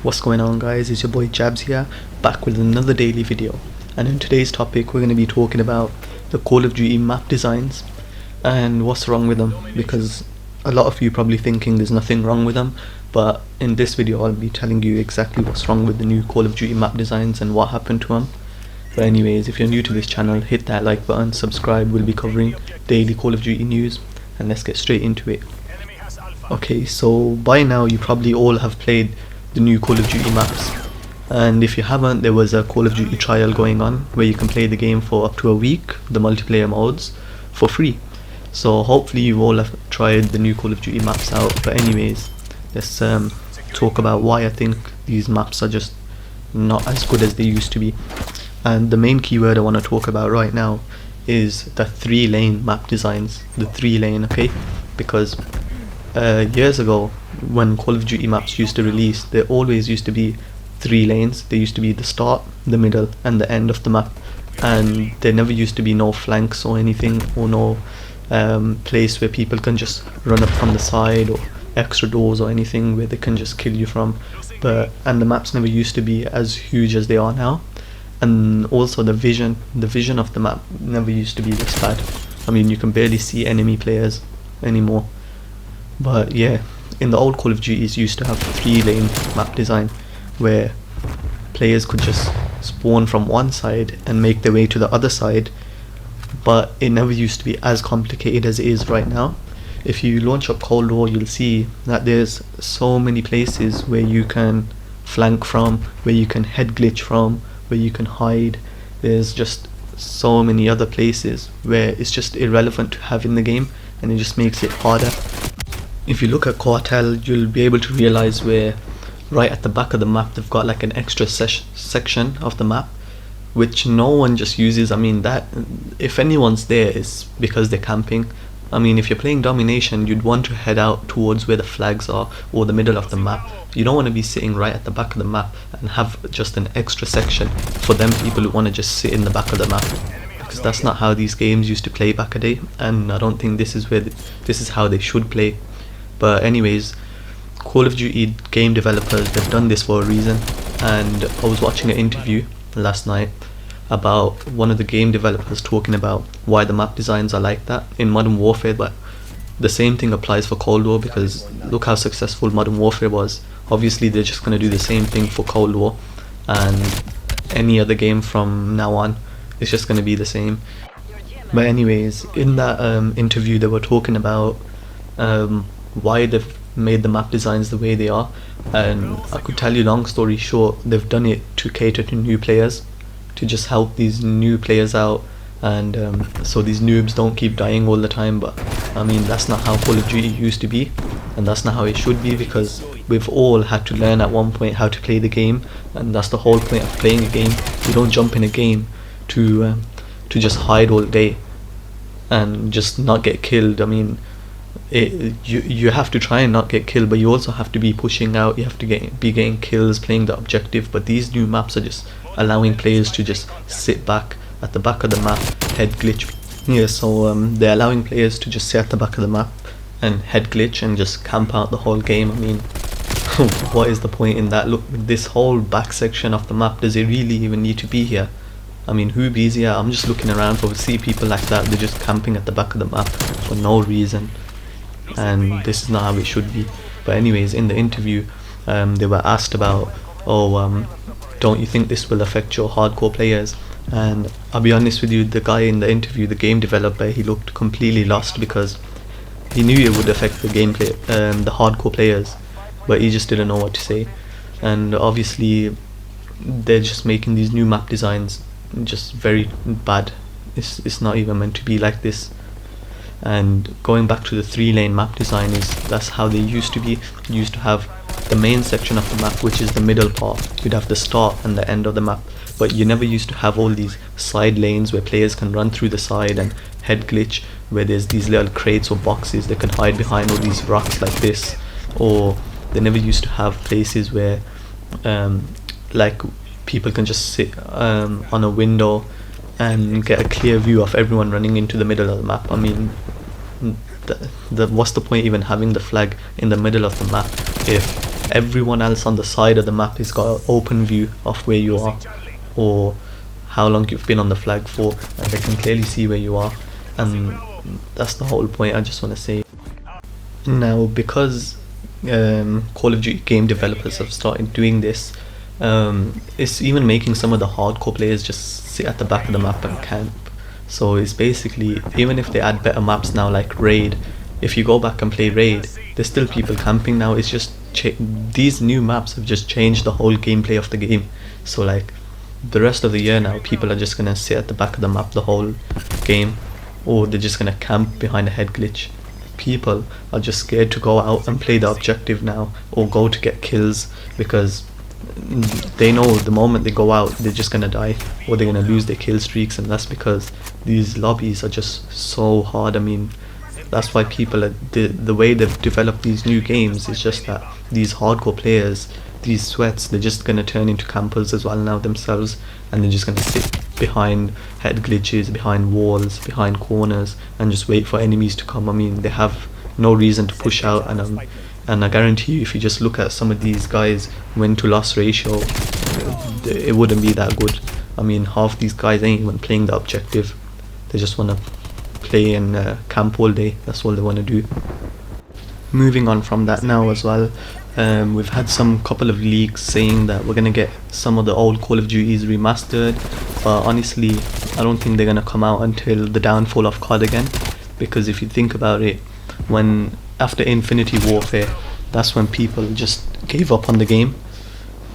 What's going on, guys? It's your boy Jabs here, back with another daily video. And in today's topic we're going to be talking about the Call of Duty map designs and what's wrong with them, because a lot of you probably thinking there's nothing wrong with them, but in this video I'll be telling you exactly what's wrong with the new Call of Duty map designs and what happened to them. But anyways, if you're new to this channel, hit that like button, subscribe. We'll be covering daily Call of Duty news, and let's get straight into it. Okay, so by now you probably all have played the new Call of Duty maps, and if you haven't, there was a Call of Duty trial going on where you can play the game for up to a week, the multiplayer modes, for free. So hopefully you all have tried the new Call of Duty maps out. But anyways, let's talk about why I think these maps are just not as good as they used to be. And the main keyword I want to talk about right now is the 3-lane map designs. The 3-lane, okay? Because years ago, when Call of Duty maps used to release, there always used to be 3 lanes. There used to be the start, the middle and the end of the map, and there never used to be no flanks or anything, or no place where people can just run up from the side, or extra doors or anything where they can just kill you from. And the maps never used to be as huge as they are now, and also the vision of the map never used to be this bad. I mean, you can barely see enemy players anymore. But yeah, in the old Call of Duties used to have 3-lane map design where players could just spawn from one side and make their way to the other side, but it never used to be as complicated as it is right now. If you launch up Cold War, you'll see that there's so many places where you can flank from, where you can head glitch from, where you can hide. There's just so many other places where it's just irrelevant to have in the game, and it just makes it harder. If you look at Cartel, you'll be able to realize where right at the back of the map they've got like an extra section of the map which no one just uses. I mean, that if anyone's there, it's because they're camping. I mean, if you're playing domination, you'd want to head out towards where the flags are, or the middle of the map. You don't want to be sitting right at the back of the map and have just an extra section for them people who want to just sit in the back of the map, because that's not how these games used to play back a day, and I don't think this is how they should play. But anyways, Call of Duty game developers, they've done this for a reason. And I was watching an interview last night about one of the game developers talking about why the map designs are like that in Modern Warfare, but the same thing applies for Cold War, because look how successful Modern Warfare was. Obviously they're just going to do the same thing for Cold War, and any other game from now on is just going to be the same. But anyways, in that interview they were talking about why they've made the map designs the way they are, and I could tell you, long story short, they've done it to cater to new players, to just help these new players out, and so these noobs don't keep dying all the time. But I mean, that's not how Call of Duty used to be, and that's not how it should be, because we've all had to learn at one point how to play the game, and that's the whole point of playing a game. You don't jump in a game to just hide all day and just not get killed. I mean, you have to try and not get killed, but you also have to be pushing out. You have to be getting kills, playing the objective. But these new maps are just allowing players to just sit back at the back of the map, head glitch. Yeah, so they're allowing players to just sit at the back of the map and head glitch and just camp out the whole game. I mean, what is the point in that? Look, this whole back section of the map, does it really even need to be here? I mean, who's easier? I'm just looking around for see people like that. They're just camping at the back of the map for no reason, and this is not how it should be. But anyways, in the interview they were asked about, don't you think this will affect your hardcore players? And I'll be honest with you, the guy in the interview, the game developer, he looked completely lost, because he knew it would affect the gameplay, the hardcore players, but he just didn't know what to say. And obviously they're just making these new map designs just very bad. It's not even meant to be like this. And going back to the 3-lane map design, that's how they used to be. You used to have the main section of the map, which is the middle part. You'd have the start and the end of the map, but you never used to have all these side lanes where players can run through the side and head glitch, where there's these little crates or boxes they can hide behind, all these rocks like this. Or they never used to have places where like people can just sit on a window and get a clear view of everyone running into the middle of the map. I mean, what's the point even having the flag in the middle of the map if everyone else on the side of the map has got an open view of where you are, or how long you've been on the flag for, and they can clearly see where you are. And that's the whole point I just want to say. Now, because Call of Duty game developers have started doing this, it's even making some of the hardcore players just sit at the back of the map and camp. So it's basically, even if they add better maps now like Raid, if you go back and play Raid, there's still people camping now. It's just these new maps have just changed the whole gameplay of the game. So like the rest of the year now, people are just gonna sit at the back of the map the whole game, or they're just gonna camp behind a head glitch. People are just scared to go out and play the objective now, or go to get kills, because they know the moment they go out they're just gonna die, or they're gonna lose their kill streaks. And that's because these lobbies are just so hard. I mean, that's why people are, the way they've developed these new games is just that these hardcore players, these sweats, they're just gonna turn into campers as well now themselves, and they're just gonna sit behind head glitches, behind walls, behind corners, and just wait for enemies to come. I mean, they have no reason to push out, and I guarantee you, if you just look at some of these guys' win to loss ratio, it wouldn't be that good. I mean, half these guys ain't even playing the objective. They just want to play and camp all day. That's all they want to do. Moving on from that now as well, we've had some couple of leaks saying that we're gonna get some of the old Call of Duties remastered, but honestly I don't think they're gonna come out until the downfall of COD again. Because if you think about it, when after Infinity Warfare, that's when people just gave up on the game,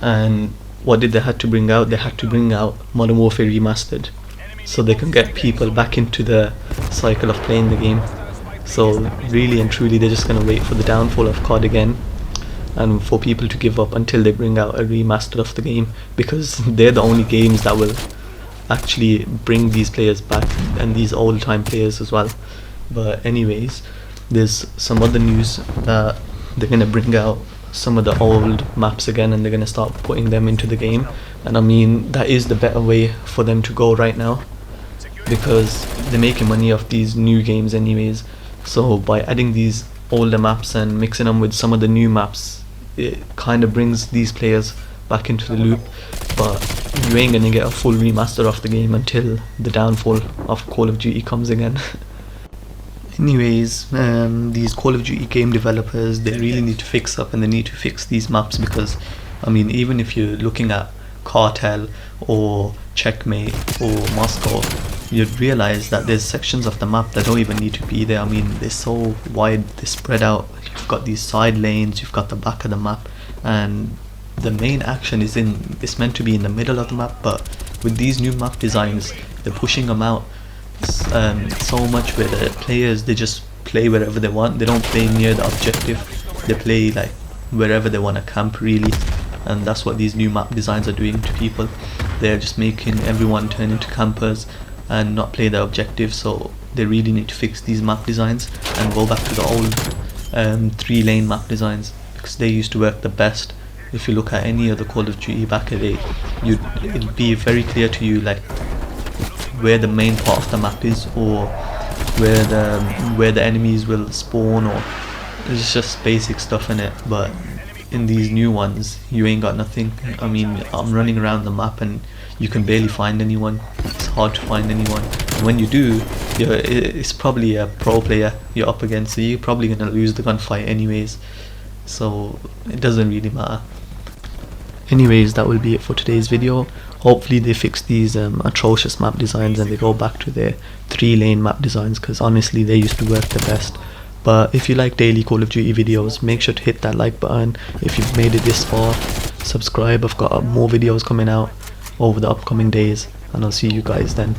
and what did they have to bring out? They had to bring out Modern Warfare Remastered, so they can get people back into the cycle of playing the game. So really and truly, they're just gonna wait for the downfall of COD again, and for people to give up until they bring out a remaster of the game, because they're the only games that will actually bring these players back, and these old time players as well. But anyways, there's some other news that they're gonna bring out some of the old maps again, and they're gonna start putting them into the game. And I mean, that is the better way for them to go right now, because they're making money off these new games anyways. So by adding these older maps and mixing them with some of the new maps, it kind of brings these players back into the loop. But you ain't gonna get a full remaster of the game until the downfall of Call of Duty comes again. Anyways, these Call of Duty game developers, they really need to fix up, and they need to fix these maps, because I mean, even if you're looking at Cartel or Checkmate or Moscow, you'd realize that there's sections of the map that don't even need to be there. I mean, they're so wide, they're spread out. You've got these side lanes, you've got the back of the map, and the main action is it's meant to be in the middle of the map. But with these new map designs, they're pushing them out so much, where the players, they just play wherever they want. They don't play near the objective, they play like wherever they want to camp really. And that's what these new map designs are doing to people. They're just making everyone turn into campers and not play the objective. So they really need to fix these map designs and go back to the old 3-lane map designs, because they used to work the best. If you look at any other Call of Duty back in the day, it'd be very clear to you like where the main part of the map is, or where the enemies will spawn, or it's just basic stuff in it. But in these new ones, you ain't got nothing. I mean, I'm running around the map and you can barely find anyone. It's hard to find anyone, and when you do, it's probably a pro player you're up against, so you're probably gonna lose the gunfight anyways, so it doesn't really matter. Anyways, that will be it for today's video. Hopefully they fix these atrocious map designs and they go back to their 3-lane map designs, because honestly they used to work the best. But if you like daily Call of Duty videos, make sure to hit that like button. If you've made it this far, subscribe. I've got more videos coming out over the upcoming days, and I'll see you guys then.